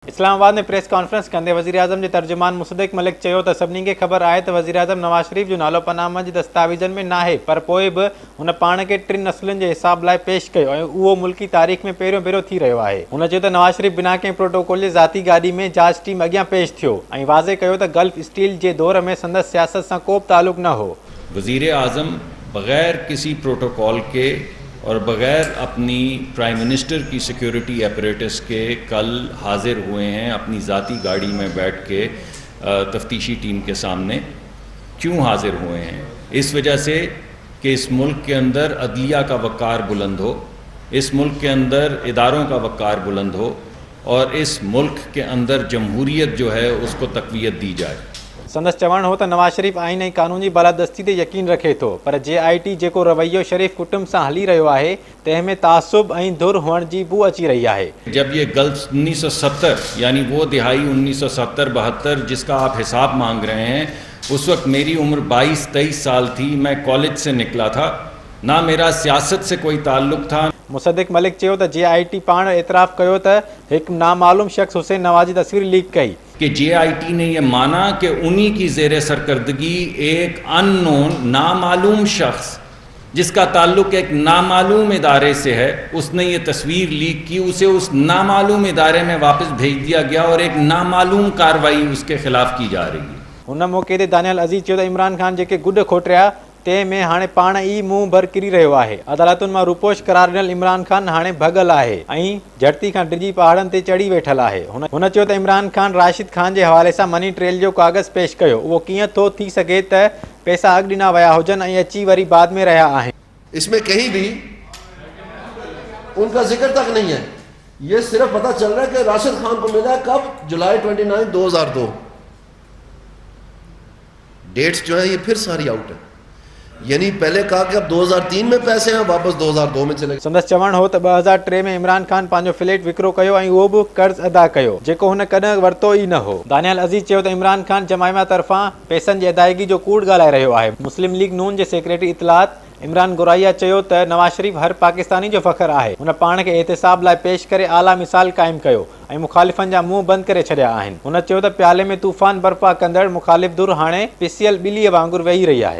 इस्लामाबाद में press conference कंदे वज़ीर-ए-आज़म जे तर्जुमान मुसद्दिक़ मलिक चयो त सभिनी खे ख़बर आहे त वज़ीर-ए-आज़म नवाज़ शरीफ़ जो नालो पनामा जी दस्तावेज़नि में नाहे, पर पोइ बि हुन पाण खे 3 नस्लुनि जे हिसाब लाइ पेश कयो ऐं उहो मुल्की तारीख़ में पहिरियों भेरो थी रहियो आहे। हुन चयो त नवाज़ शरीफ़ बिना कंहिं प्रोटोकॉल जे ज़ाती गाॾी में जांच टीम अॻियां पेश थियो ऐं वाज़े कयो त गल्फ स्टील जे दौर में संदसि सियासत सां को बि तालुक़ न हो। वज़ीर-ए-आज़म बग़ैर किसी प्रोटोकॉल के और बग़ैर अपनी प्राइम मिनिस्टर की सिक्योरिटी एपरेटस के कल हाजिर हुए हैं अपनी ज़ाती गाड़ी में बैठ के तफ्तीशी टीम के सामने। क्यों हाजिर हुए हैं? इस वजह से कि इस मुल्क के अंदर अदलिया का वक़ार बुलंद हो, इस मुल्क के अंदर इदारों का वक़ार बुलंद हो और इस मुल्क के अंदर जमहूरियत जो है उसको तक़वियत दी जाए। संदसि चवणु हो त नवाज़ शरीफ़ आइन ऐं कानून जी बालादस्ती ते यकीन रखे थो, पर JIT जेको रवैयो शरीफ़ कुटुंब सां हली रहियो आहे तंहिं में तासुब ऐं धुर हुअण जी बू अची रही आहे। जब ये गल्फ 1970 यानी वो दिहाई 1970-72 जिसका आप हिसाब मांग रहे हैं, उस वक्त मेरी उम्र 22-23 साल थी। मैं कॉलेज से निकला था, ना मेरा सियासत से कोई ताल्लुक़ था। मुसद्दिक़ मलिक चयो त JIT पाण एतराफ़ कयो त हिकु नामालूम शख्स हुसैन नवाज़ जी तस्वीर लीक कई कि JIT ने यह माना कि उन्हीं की ज़ेर सरकर्दगी एक अननोन नामालूम शख्स जिसका ताल्लुक़ एक नामालूम इदारे से है, उसने ये तस्वीर लीक की, उसे उस नामालूम इदारे में वापस भेज दिया गया और एक नामालूम कार्रवाई उसके खिलाफ की जा रही है। हुन मौक़े ते दानियाल अज़ीज़ चयो त इमरान ख़ान जेके गुड खोटिया तंहिं में हाणे पाण ई मुंहुं भर किरी रहियो आहे। अदालतुनि मां रुपोश करार ॾिनल इमरान ख़ान हाणे भॻल आहे ऐं झड़ती खां डिॼी पहाड़नि ते चढ़ी वेठल आहे। हुन चयो त इमरान ख़ान राशिद ख़ान जे हवाले सां मनी ट्रेल जो कागज़ पेश कयो। उहो कीअं थो थी सघे त पैसा अॻु ॾिना विया हुजनि ऐं अची वरी बाद में रहिया आहिनि। इसमें कहीं भी उनका जिक्र तक नहीं है। ये सिर्फ पता चल रहा है कि राशिद खान को मिला कब? जुलाई 29, 2002। डेट्स जो है ये फिर सारी आउट है। यानी पहले कहा कि अब 2003 में पैसे हैं, वापस 2002 में चले। संदसि चवणु हो त 2003 में इमरान ख़ान पंहिंजो फ्लैट विकिरो कयो ऐं उहो बि कर्ज़ अदा कयो जेको हुन कॾहिं वरितो ई न हो। दानियाल अज़ीज़ चयो त इमरान ख़ान जमाइमा तरफ़ां पैसनि जी अदायगी जो कूड़ ॻाल्हाए रहियो आहे। मुस्लिम लीग नून जे सेक्रेटरी इतलात इमरान गुराइया चयो त नवाज़ शरीफ़ हर पाकिस्तानी जो फ़ख्र आहे। हुन पाण खे एहतिसाब लाइ पेश करे आला मिसाल क़ाइमु कयो ऐं मुखालिफ़नि जा मुंहुं बंदि करे छॾिया आहिनि। हुन चयो त प्याले में तूफ़ान बर्पा कंदड़ मुखालिफ़ धुर हाणे पिसियल ॿिलीअ वांगुरु वेही रही आहे।